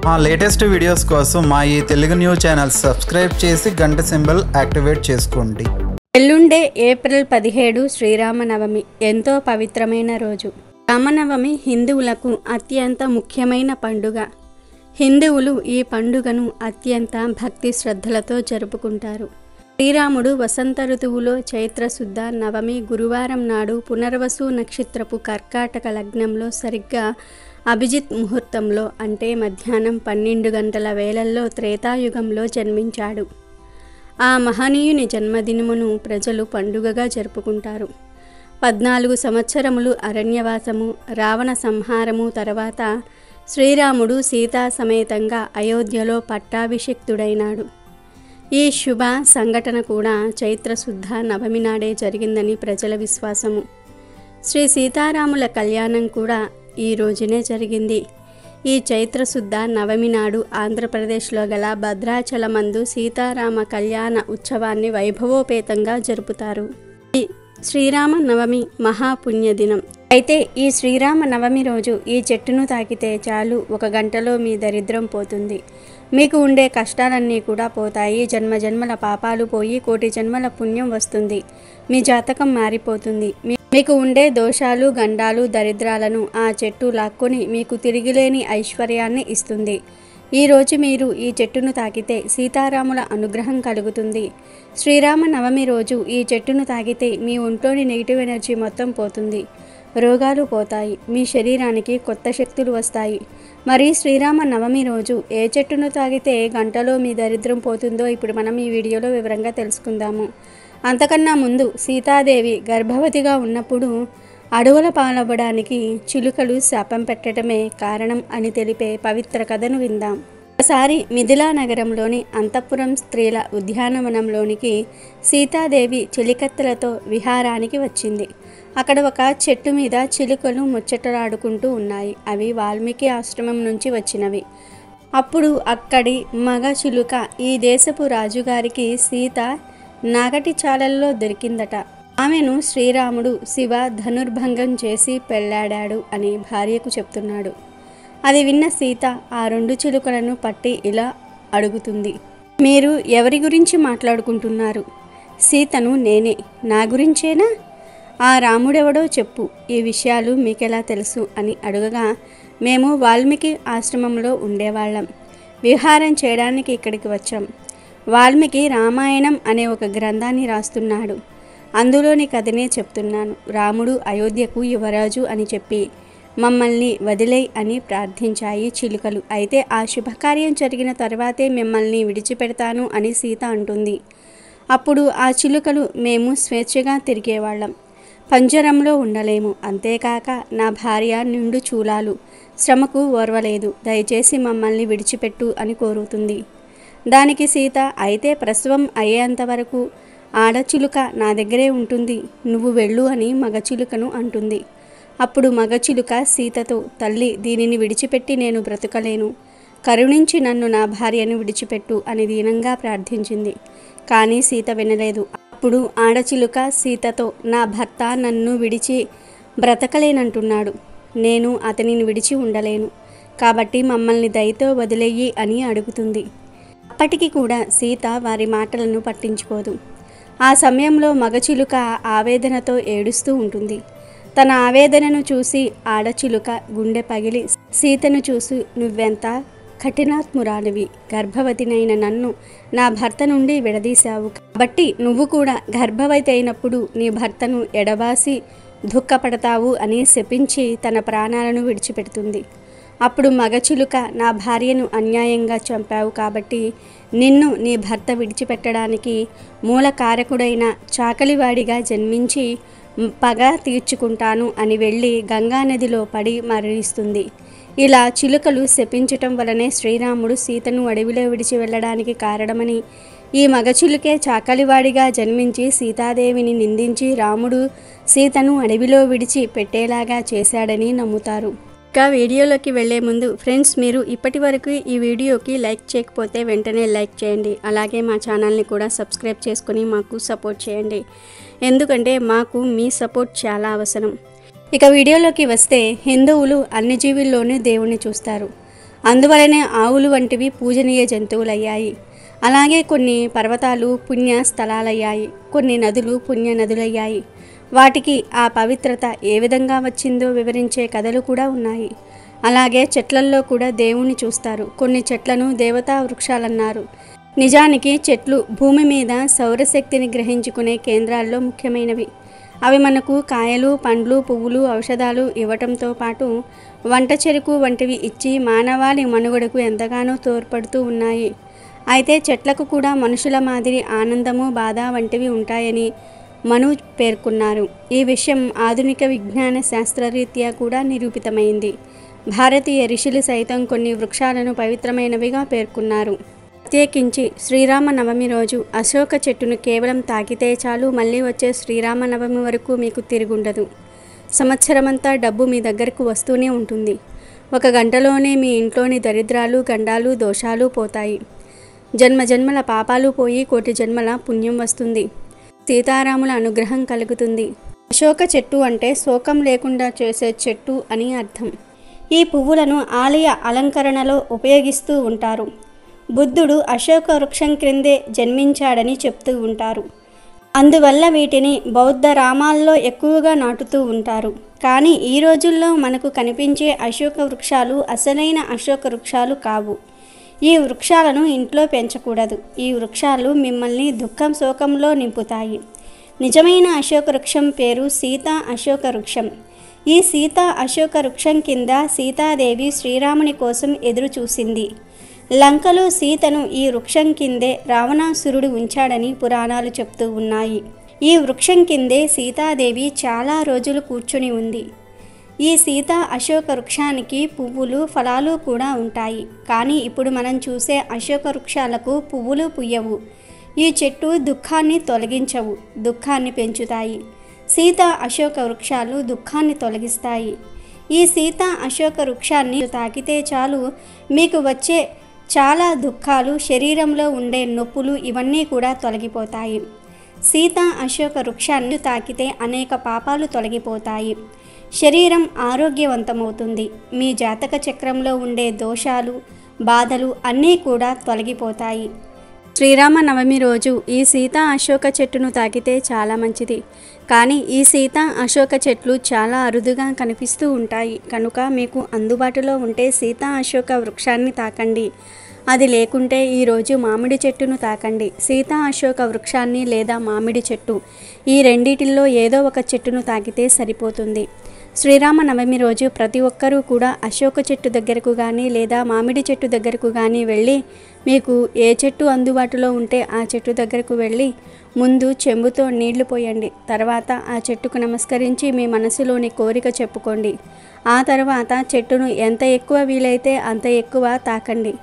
మా latest videos కోసం మా ఈ తెలుగు న్యూస్ ఛానల్ సబ్స్క్రైబ్ చేసి గంట సింబల్ యాక్టివేట్ చేసుకోండి. ఎల్లుండే ఏప్రిల్ 17 శ్రీరామనవమి ఎంతో పవిత్రమైన రోజు. రామనవమి హిందువులకు అత్యంత ముఖ్యమైన పండుగ. హిందువులు ఈ పండుగను అత్యంత భక్తి శ్రద్ధలతో జరుపుకుంటారు. శ్రీరాముడు వసంత ఋతువులో చైత్రశుద్ధ నవమి గురువారం నాడు పునర్వసు నక్షత్రపు కర్కాటక లగ్నంలో సరిగ్గా అభిజిత్ ముహూర్తంలో అంటే మధ్యాహ్నం 12 గంటల వేళల్లో త్రేతాయుగంలో జన్మించాడు. ఆ మహనీయుని జన్మదినమును ప్రజలు పండుగగా జరుపుకుంటారు. 14 సంవత్సరములు అరణ్యవాసము, రావణ సంహారము తర్వాత శ్రీరాముడు సీతా సమేతంగా అయోధ్యలో పట్టాభిషిక్తుడైనాడు. ఈ శుభ సంఘటన కూడా చైత్రశుద్ధ నవమి నాడే జరిగిందని ప్రజల విశ్వాసము. శ్రీ సీతారాముల కళ్యాణం కూడా ఈ రోజునే జరిగింది. ఈ చైత్రశుద్ధ నవమి నాడు ఆంధ్రప్రదేశ్లో గల భద్రాచలమందు సీతారామ కళ్యాణ ఉత్సవాన్ని వైభవోపేతంగా జరుపుతారు. ఈ శ్రీరామ నవమి మహాపుణ్యదినం. అయితే ఈ శ్రీరామ నవమి రోజు ఈ చెట్టును తాకితే చాలు 1 గంటలో మీ దరిద్రం పోతుంది. మీకు ఉండే కష్టాలన్నీ కూడా పోతాయి. జన్మజన్మల పాపాలు పోయి కోటి జన్మల పుణ్యం వస్తుంది. మీ జాతకం మారిపోతుంది. మీకు ఉండే దోషాలు, గండాలు, దరిద్రాలను ఆ చెట్టు లాక్కొని మీకు తిరిగిలేని ఐశ్వర్యాన్ని ఇస్తుంది. ఈరోజు మీరు ఈ చెట్టును తాకితే సీతారాముల అనుగ్రహం కలుగుతుంది. శ్రీరామ నవమి రోజు ఈ చెట్టును తాకితే మీ ఒంట్లోని నెగిటివ్ ఎనర్జీ మొత్తం పోతుంది. రోగాలు పోతాయి. మీ శరీరానికి కొత్త శక్తులు వస్తాయి. మరి శ్రీరామ నవమి రోజు ఏ చెట్టును తాగితే గంటలో మీ దరిద్రం పోతుందో ఇప్పుడు మనం ఈ వీడియోలో వివరంగా తెలుసుకుందాము. అంతకన్నా ముందు సీతాదేవి గర్భవతిగా ఉన్నప్పుడు అడవుల పాలవ్వడానికి చిలుకలు శాపం పెట్టడమే కారణం అని తెలిపే పవిత్ర కథను విందాం. ఒకసారి మిథిలా నగరంలోని అంతఃపురం స్త్రీల ఉద్యానవనంలోనికి సీతాదేవి చెలికత్తెలతో విహారానికి వచ్చింది. అక్కడ ఒక చెట్టు మీద చిలుకలు ముచ్చటలాడుకుంటూ ఉన్నాయి. అవి వాల్మీకి ఆశ్రమం నుంచి వచ్చినవి. అప్పుడు అక్కడి మగ చిలుక ఈ దేశపు రాజుగారికి సీత నాగటి చాలల్లో దొరికిందట. ఆమెను శ్రీరాముడు శివ ధనుర్భంగం చేసి పెళ్లాడాడు అని భార్యకు చెప్తున్నాడు. అది విన్న సీత ఆ 2 చిలుకలను పట్టి ఇలా అడుగుతుంది, మీరు ఎవరి గురించి మాట్లాడుకుంటున్నారు? సీతను నేనే. నా గురించేనా? ఆ రాముడెవడో చెప్పు, ఈ విషయాలు మీకెలా తెలుసు అని అడగగా, మేము వాల్మీకి ఆశ్రమంలో ఉండేవాళ్ళం. విహారం చేయడానికి ఇక్కడికి వచ్చాం. వాల్మీకి రామాయణం అనే ఒక గ్రంథాన్ని రాస్తున్నాడు. అందులోని కథనే చెప్తున్నాను. రాముడు అయోధ్యకు యువరాజు అని చెప్పి మమ్మల్ని వదిలేయ్ అని ప్రార్థించాయి చిలుకలు. అయితే ఆ శుభకార్యం జరిగిన తర్వాతే మిమ్మల్ని విడిచిపెడతాను అని సీత అంటుంది. అప్పుడు ఆ చిలుకలు మేము స్వేచ్ఛగా తిరిగేవాళ్ళం, పంజరంలో ఉండలేము. అంతేకాక నా భార్య నిండు చూలాలు, శ్రమకు ఓర్వలేదు. దయచేసి మమ్మల్ని విడిచిపెట్టు అని కోరుతుంది. దానికి సీత, అయితే ప్రసవం అయ్యేంతవరకు ఆడచిలుక నా దగ్గరే ఉంటుంది, నువ్వు వెళ్ళు అని మగచిలుకను అంటుంది. అప్పుడు మగచిలుక సీతతో, తల్లి, దీనిని విడిచిపెట్టి నేను బ్రతకలేను. కరుణించి నన్ను నా భార్యను విడిచిపెట్టు అని దీనంగా ప్రార్థించింది. కానీ సీత వినలేదు. అప్పుడు ఆడచిలుక సీతతో, నా భర్త నన్ను విడిచి బ్రతకలేనంటున్నాడు. నేను అతనిని విడిచి ఉండలేను. కాబట్టి మమ్మల్ని దయతో వదిలేయి అని అడుగుతుంది. అప్పటికి కూడా సీత వారి మాటలను పట్టించుకోదు. ఆ సమయంలో మగచిలుక ఆవేదనతో ఏడుస్తూ ఉంటుంది. తన ఆవేదనను చూసి ఆడచిలుక గుండె పగిలి సీతను చూసి, నువ్వెంత కఠినాత్మురాలివి, గర్భవతినైన నన్ను నా భర్త నుండి విడదీశావు. కాబట్టి నువ్వు కూడా గర్భవతి అయినప్పుడు నీ భర్తను ఎడబాసి దుఃఖపడతావు అని శపించి తన ప్రాణాలను విడిచిపెడుతుంది. అప్పుడు మగచిలుక, నా భార్యను అన్యాయంగా చంపావు కాబట్టి నిన్ను నీ భర్త విడిచిపెట్టడానికి మూల కారకుడైన చాకలివాడిగా జన్మించి పగ తీర్చుకుంటాను అని వెళ్ళి గంగానదిలో పడి మరణిస్తుంది. ఇలా చిలుకలు శపించటం వలనే శ్రీరాముడు సీతను అడవిలో విడిచి వెళ్ళడానికి కారణమని, ఈ మగచిలుకే చాకలివాడిగా జన్మించి సీతాదేవిని నిందించి రాముడు సీతను అడవిలో విడిచి పెట్టేలాగా చేశాడని నమ్ముతారు. ఇక వీడియోలోకి వెళ్ళే ముందు ఫ్రెండ్స్, మీరు ఇప్పటి వరకు ఈ వీడియోకి లైక్ చేయకపోతే వెంటనే లైక్ చేయండి. అలాగే మా ఛానల్ని కూడా సబ్స్క్రైబ్ చేసుకుని మాకు సపోర్ట్ చేయండి. ఎందుకంటే మాకు మీ సపోర్ట్ చాలా అవసరం. ఇక వీడియోలోకి వస్తే, హిందువులు అన్ని జీవుల్లోనూ దేవుణ్ణి చూస్తారు. అందువలనే ఆవులు వంటివి పూజనీయ జంతువులయ్యాయి. అలాగే కొన్ని పర్వతాలు పుణ్య స్థలాలయ్యాయి, కొన్ని నదులు పుణ్య నదులయ్యాయి. వాటికి ఆ పవిత్రత ఏ విధంగా వచ్చిందో వివరించే కథలు కూడా ఉన్నాయి. అలాగే చెట్లల్లో కూడా దేవుణ్ణి చూస్తారు. కొన్ని చెట్లను దేవతా వృక్షాలన్నారు. నిజానికి చెట్లు భూమి మీద సౌరశక్తిని గ్రహించుకునే కేంద్రాల్లో ముఖ్యమైనవి. అవి మనకు కాయలు, పండ్లు, పువ్వులు, ఔషధాలు ఇవ్వటంతో పాటు వంట చెరుకు వంటివి ఇచ్చి మానవాళి మనుగడకు ఎంతగానో తోడ్పడుతూ ఉన్నాయి. అయితే చెట్లకు కూడా మనుషుల మాదిరి ఆనందము, బాధ వంటివి ఉంటాయని మను పేర్కొన్నారు. ఈ విషయం ఆధునిక విజ్ఞాన శాస్త్రరీత్యా కూడా నిరూపితమైంది. భారతీయ ఋషులు సైతం కొన్ని వృక్షాలను పవిత్రమైనవిగా పేర్కొన్నారు. ప్రత్యేకించి శ్రీరామనవమి రోజు అశోక చెట్టును కేవలం తాకితే చాలు, మళ్ళీ వచ్చే శ్రీరామనవమి వరకు మీకు తిరుగుండదు. సంవత్సరమంతా డబ్బు మీ దగ్గరకు వస్తూనే ఉంటుంది. 1 గంటలోనే మీ ఇంట్లోని దరిద్రాలు, గండాలు, దోషాలు పోతాయి. జన్మ జన్మల పాపాలు పోయి కోటి జన్మల పుణ్యం వస్తుంది. సీతారాముల అనుగ్రహం కలుగుతుంది. అశోక చెట్టు అంటే శోకం లేకుండా చేసే చెట్టు అని అర్థం. ఈ పువ్వులను ఆలయ అలంకరణలో ఉపయోగిస్తూ ఉంటారు. బుద్ధుడు అశోక వృక్షం క్రిందే జన్మించాడని చెప్తూ ఉంటారు. అందువల్ల వీటిని బౌద్ధ రామాల్లో ఎక్కువగా నాటుతూ ఉంటారు. కానీ ఈ రోజుల్లో మనకు కనిపించే అశోక వృక్షాలు అసలైన అశోక వృక్షాలు కావు. ఈ వృక్షాలను ఇంట్లో పెంచకూడదు. ఈ వృక్షాలు మిమ్మల్ని దుఃఖం, శోకంలో నింపుతాయి. నిజమైన అశోక వృక్షం పేరు సీతా అశోక వృక్షం. ఈ సీతా అశోక వృక్షం కింద సీతాదేవి శ్రీరాముని కోసం ఎదురు చూసింది. లంకలో సీతను ఈ వృక్షం కిందే రావణాసురుడు ఉంచాడని పురాణాలు చెప్తూ ఉన్నాయి. ఈ వృక్షం కిందే సీతాదేవి చాలా రోజులు కూర్చుని ఉంది. ఈ సీతా అశోక వృక్షానికి పువ్వులు, ఫలాలు కూడా ఉంటాయి. కానీ ఇప్పుడు మనం చూసే అశోక వృక్షాలకు పువ్వులు పుయ్యవు. ఈ చెట్టు దుఃఖాన్ని తొలగించవు, దుఃఖాన్ని పెంచుతాయి. సీతా అశోక వృక్షాలు దుఃఖాన్ని తొలగిస్తాయి. ఈ సీతా అశోక వృక్షాన్ని తాకితే చాలు మీకు వచ్చే చాలా దుఃఖాలు, శరీరంలో ఉండే నొప్పులు ఇవన్నీ కూడా తొలగిపోతాయి. సీతా అశోక వృక్షాన్ని తాకితే అనేక పాపాలు తొలగిపోతాయి. శరీరం ఆరోగ్యవంతమవుతుంది. మీ జాతక చక్రంలో ఉండే దోషాలు, బాధలు అన్నీ కూడా తొలగిపోతాయి. శ్రీరామనవమి రోజు ఈ సీతా అశోక చెట్టును తాకితే చాలా మంచిది. కానీ ఈ సీతా అశోక చెట్లు చాలా అరుదుగా కనిపిస్తూ ఉంటాయి. కనుక మీకు అందుబాటులో ఉంటే సీతా అశోక వృక్షాన్ని తాకండి. అది లేకుంటే ఈరోజు మామిడి చెట్టును తాకండి. సీతా అశోక వృక్షాన్ని లేదా మామిడి చెట్టు, ఈ రెండిటిల్లో ఏదో ఒక చెట్టును తాకితే సరిపోతుంది. శ్రీరామనవమి రోజు ప్రతి ఒక్కరూ కూడా అశోక చెట్టు దగ్గరకు కానీ లేదా మామిడి చెట్టు దగ్గరకు కానీ వెళ్ళి, మీకు ఏ చెట్టు అందుబాటులో ఉంటే ఆ చెట్టు దగ్గరకు వెళ్ళి ముందు చెంబుతో నీళ్లు పోయండి. తర్వాత ఆ చెట్టుకు నమస్కరించి మీ మనసులోని కోరిక చెప్పుకోండి. ఆ తర్వాత చెట్టును ఎంత ఎక్కువ వీలైతే అంత ఎక్కువ తాకండి.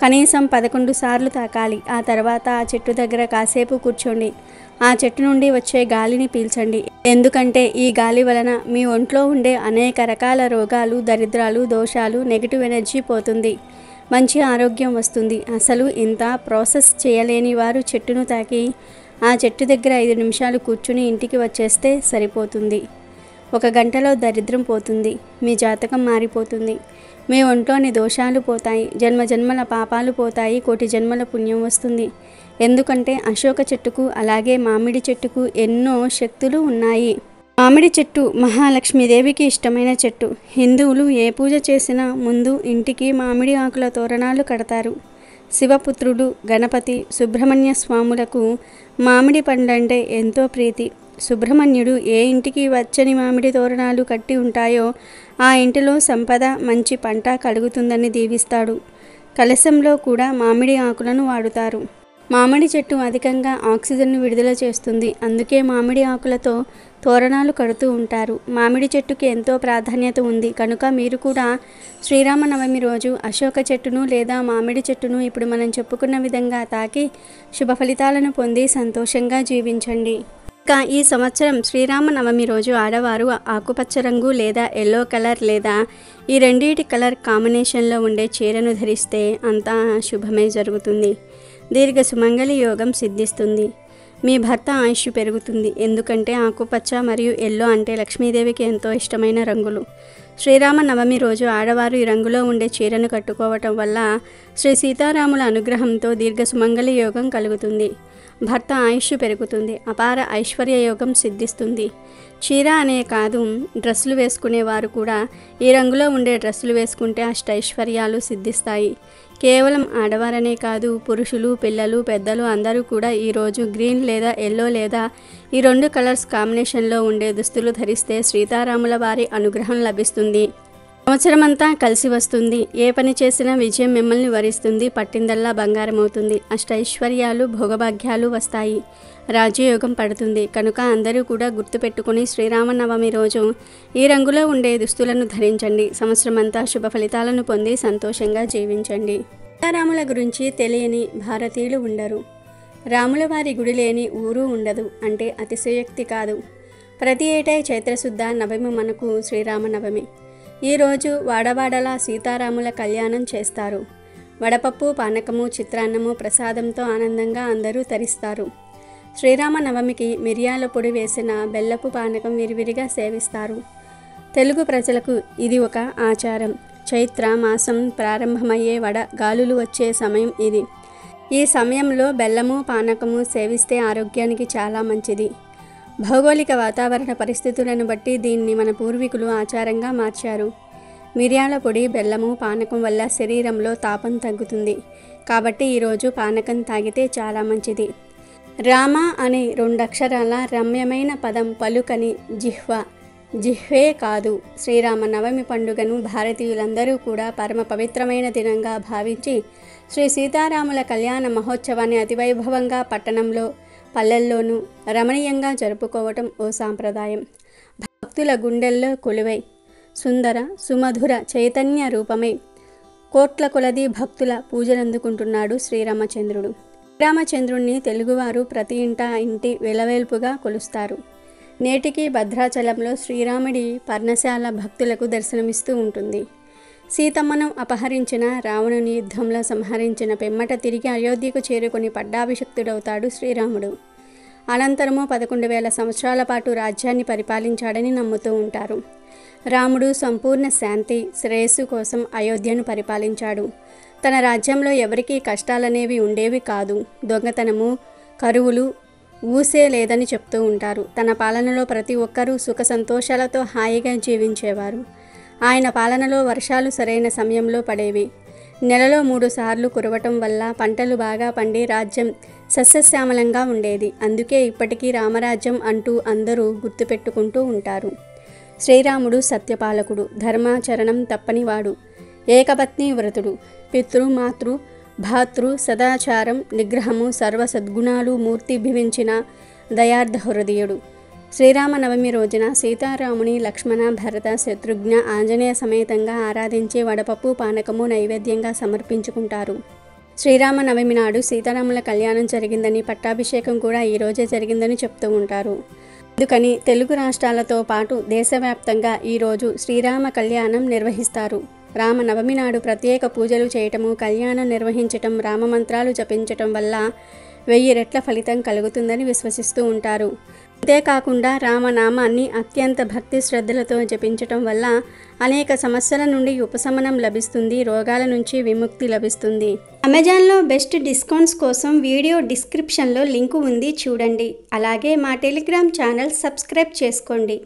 కనీసం 11 సార్లు తాకాలి. ఆ తర్వాత ఆ చెట్టు దగ్గర కాసేపు కూర్చోండి. ఆ చెట్టు నుండి వచ్చే గాలిని పీల్చండి. ఎందుకంటే ఈ గాలి వలన మీ ఒంట్లో ఉండే అనేక రకాల రోగాలు, దరిద్రాలు, దోషాలు, నెగిటివ్ ఎనర్జీ పోతుంది. మంచి ఆరోగ్యం వస్తుంది. అసలు ఇంత ప్రాసెస్ చేయలేని వారు చెట్టును తాకి ఆ చెట్టు దగ్గర 5 నిమిషాలు కూర్చుని ఇంటికి వచ్చేస్తే సరిపోతుంది. 1 గంటలో దరిద్రం పోతుంది. మీ జాతకం మారిపోతుంది. మీ ఒంట్లోని దోషాలు పోతాయి. జన్మ జన్మల పాపాలు పోతాయి. కోటి జన్మల పుణ్యం వస్తుంది. ఎందుకంటే అశోక చెట్టుకు అలాగే మామిడి చెట్టుకు ఎన్నో శక్తులు ఉన్నాయి. మామిడి చెట్టు మహాలక్ష్మీదేవికి ఇష్టమైన చెట్టు. హిందువులు ఏ పూజ చేసినా ముందు ఇంటికి మామిడి ఆకుల తోరణాలు కడతారు. శివపుత్రుడు గణపతి, సుబ్రహ్మణ్య స్వాములకు మామిడి పండంటే ఎంతో ప్రీతి. సుబ్రహ్మణ్యుడు ఏ ఇంటికి వచ్చని మామిడి తోరణాలు కట్టి ఉంటాయో ఆ ఇంటిలో సంపద, మంచి పంట కలుగుతుందని దీవిస్తాడు. కలశంలో కూడా మామిడి ఆకులను వాడుతారు. మామిడి చెట్టు అధికంగా ఆక్సిజన్ను విడుదల చేస్తుంది. అందుకే మామిడి ఆకులతో తోరణాలు కడుతూ ఉంటారు. మామిడి చెట్టుకి ఎంతో ప్రాధాన్యత ఉంది. కనుక మీరు కూడా శ్రీరామనవమి రోజు అశోక చెట్టును లేదా మామిడి చెట్టును ఇప్పుడు మనం చెప్పుకున్న విధంగా తాకి శుభ ఫలితాలను పొంది సంతోషంగా జీవించండి. ఇంకా ఈ సంవత్సరం శ్రీరామనవమి రోజు ఆడవారు ఆకుపచ్చ రంగు లేదా ఎల్లో కలర్ లేదా ఈ రెండింటి కలర్ కాంబినేషన్లో ఉండే చీరను ధరిస్తే అంతా శుభమే జరుగుతుంది. దీర్ఘ సుమంగళి యోగం సిద్ధిస్తుంది. మీ భర్త ఆయుష్ పెరుగుతుంది. ఎందుకంటే ఆకుపచ్చ మరియు ఎల్లో అంటే లక్ష్మీదేవికి ఎంతో ఇష్టమైన రంగులు. శ్రీరామ నవమి రోజు ఆడవారు ఈ రంగులో ఉండే చీరను కట్టుకోవటం వల్ల శ్రీ సీతారాముల అనుగ్రహంతో దీర్ఘ సుమంగళి యోగం కలుగుతుంది. భర్త ఆయుష్ పెరుగుతుంది. అపార ఐశ్వర్య యోగం సిద్ధిస్తుంది. చీర అనే కాదు, డ్రెస్సులు వేసుకునేవారు కూడా ఈ రంగులో ఉండే డ్రెస్సులు వేసుకుంటే అష్టైశ్వర్యాలు సిద్ధిస్తాయి. కేవలం ఆడవారనే కాదు, పురుషులు, పిల్లలు, పెద్దలు అందరూ కూడా ఈరోజు గ్రీన్ లేదా ఎల్లో లేదా ఈ 2 కలర్స్ కాంబినేషన్లో ఉండే దుస్తులు ధరిస్తే సీతారాముల వారి అనుగ్రహం లభిస్తుంది. సంవత్సరమంతా కలిసి వస్తుంది. ఏ పని చేసినా విజయం మిమ్మల్ని వరిస్తుంది. పట్టిందల్లా బంగారం అవుతుంది. అష్టైశ్వర్యాలు, భోగభాగ్యాలు వస్తాయి. రాజ్యయోగం పడుతుంది. కనుక అందరూ కూడా గుర్తుపెట్టుకుని శ్రీరామనవమి రోజు ఈ రంగులో ఉండే దుస్తులను ధరించండి. సంవత్సరమంతా శుభ ఫలితాలను పొంది సంతోషంగా జీవించండి. సీతారాముల గురించి తెలియని భారతీయులు ఉండరు. రాముల వారి గుడి లేని ఊరు ఉండదు అంటే అతిశయోక్తి కాదు. ప్రతి ఏటా చైత్రశుద్ధ నవమి మనకు శ్రీరామనవమి. ఈరోజు వాడవాడలా సీతారాముల కళ్యాణం చేస్తారు. వడపప్పు, పానకము, చిత్రాన్నము ప్రసాదంతో ఆనందంగా అందరూ తరిస్తారు. శ్రీరామనవమికి మిరియాల పొడి వేసిన బెల్లపు పానకం విరివిరిగా సేవిస్తారు. తెలుగు ప్రజలకు ఇది ఒక ఆచారం. చైత్ర మాసం ప్రారంభమయ్యే గాలులు వచ్చే సమయం ఇది. ఈ సమయంలో బెల్లము, పానకము సేవిస్తే ఆరోగ్యానికి చాలా మంచిది. భౌగోళిక వాతావరణ పరిస్థితులను బట్టి దీన్ని మన పూర్వీకులు ఆచారంగా మార్చారు. మిరియాల పొడి, బెల్లము, పానకం వల్ల శరీరంలో తాపం తగ్గుతుంది. కాబట్టి ఈరోజు పానకం తాగితే చాలా మంచిది. రామ అనే 2 అక్షరాల రమ్యమైన పదం పలుకని జిహ్వే కాదు. శ్రీరామనవమి పండుగను భారతీయులందరూ కూడా పరమ పవిత్రమైన దినంగా భావించి శ్రీ సీతారాముల కళ్యాణ మహోత్సవాన్ని అతివైభవంగా పట్టణంలో, పల్లెల్లోనూ రమణీయంగా జరుపుకోవటం ఓ సాంప్రదాయం. భక్తుల గుండెల్లో కొలువై సుందర సుమధుర చైతన్య రూపమై కోట్ల కొలది భక్తుల పూజలందుకుంటున్నాడు శ్రీరామచంద్రుడు. శ్రీరామచంద్రుణ్ణి తెలుగువారు ప్రతి ఇంటి వెలవేల్పుగా కొలుస్తారు. నేటికి భద్రాచలంలో శ్రీరాముడి పర్ణశాల భక్తులకు దర్శనమిస్తూ ఉంటుంది. సీతమ్మను అపహరించిన రావణుని యుద్ధంలో సంహరించిన పిమ్మట తిరిగి అయోధ్యకు చేరుకొని పట్టాభిషిక్తుడవుతాడు శ్రీరాముడు. అనంతరము 11,000 సంవత్సరాల పాటు రాజ్యాన్ని పరిపాలించాడని నమ్ముతూ ఉంటారు. రాముడు సంపూర్ణ శాంతి, శ్రేయస్సు కోసం అయోధ్యను పరిపాలించాడు. తన రాజ్యంలో ఎవరికీ కష్టాలనేవి ఉండేవి కాదు. దొంగతనము, కరువులు ఊసే లేదని చెప్తూ ఉంటారు. తన పాలనలో ప్రతి ఒక్కరూ సుఖ సంతోషాలతో హాయిగా జీవించేవారు. ఆయన పాలనలో వర్షాలు సరైన సమయంలో పడేవి. నెలలో 3 సార్లు కురవటం వల్ల పంటలు బాగా పండి రాజ్యం సస్యశ్యామలంగా ఉండేది. అందుకే ఇప్పటికీ రామరాజ్యం అంటూ అందరూ గుర్తుపెట్టుకుంటూ ఉంటారు. శ్రీరాముడు సత్యపాలకుడు, ధర్మాచరణం తప్పనివాడు, ఏకపత్ని వ్రతుడు, పితృ మాతృ భాతృ సదాచారం నిగ్రహము సర్వ సద్గుణాలు మూర్తి భవించిన దయార్థ హృదయుడు. శ్రీరామనవమి రోజున సీతారాముని, లక్ష్మణ, భరత, శత్రుఘ్న, ఆంజనేయ సమేతంగా ఆరాధించి వడపప్పు, పానకము నైవేద్యంగా సమర్పించుకుంటారు. శ్రీరామనవమి నాడు సీతారాముల కళ్యాణం జరిగిందని, పట్టాభిషేకం కూడా ఈరోజే జరిగిందని చెప్తూ ఉంటారు. అందుకని తెలుగు రాష్ట్రాలతో పాటు దేశవ్యాప్తంగా ఈరోజు శ్రీరామ కళ్యాణం నిర్వహిస్తారు. రామనవమి నాడు ప్రత్యేక పూజలు చేయటము, కళ్యాణం నిర్వహించటం, రామమంత్రాలు జపించటం వల్ల 1000 రెట్ల ఫలితం కలుగుతుందని విశ్వసిస్తూ ఉంటారు. అంతేకాకుండా రామనామాన్ని అత్యంత భక్తి శ్రద్ధలతో జపించటం వల్ల అనేక సమస్యల నుండి ఉపశమనం లభిస్తుంది, రోగాల నుంచి విముక్తి లభిస్తుంది. అమెజాన్లో బెస్ట్ డిస్కౌంట్స్ కోసం వీడియో డిస్క్రిప్షన్లో లింకు ఉంది, చూడండి. అలాగే మా టెలిగ్రామ్ ఛానల్ సబ్స్క్రైబ్ చేసుకోండి.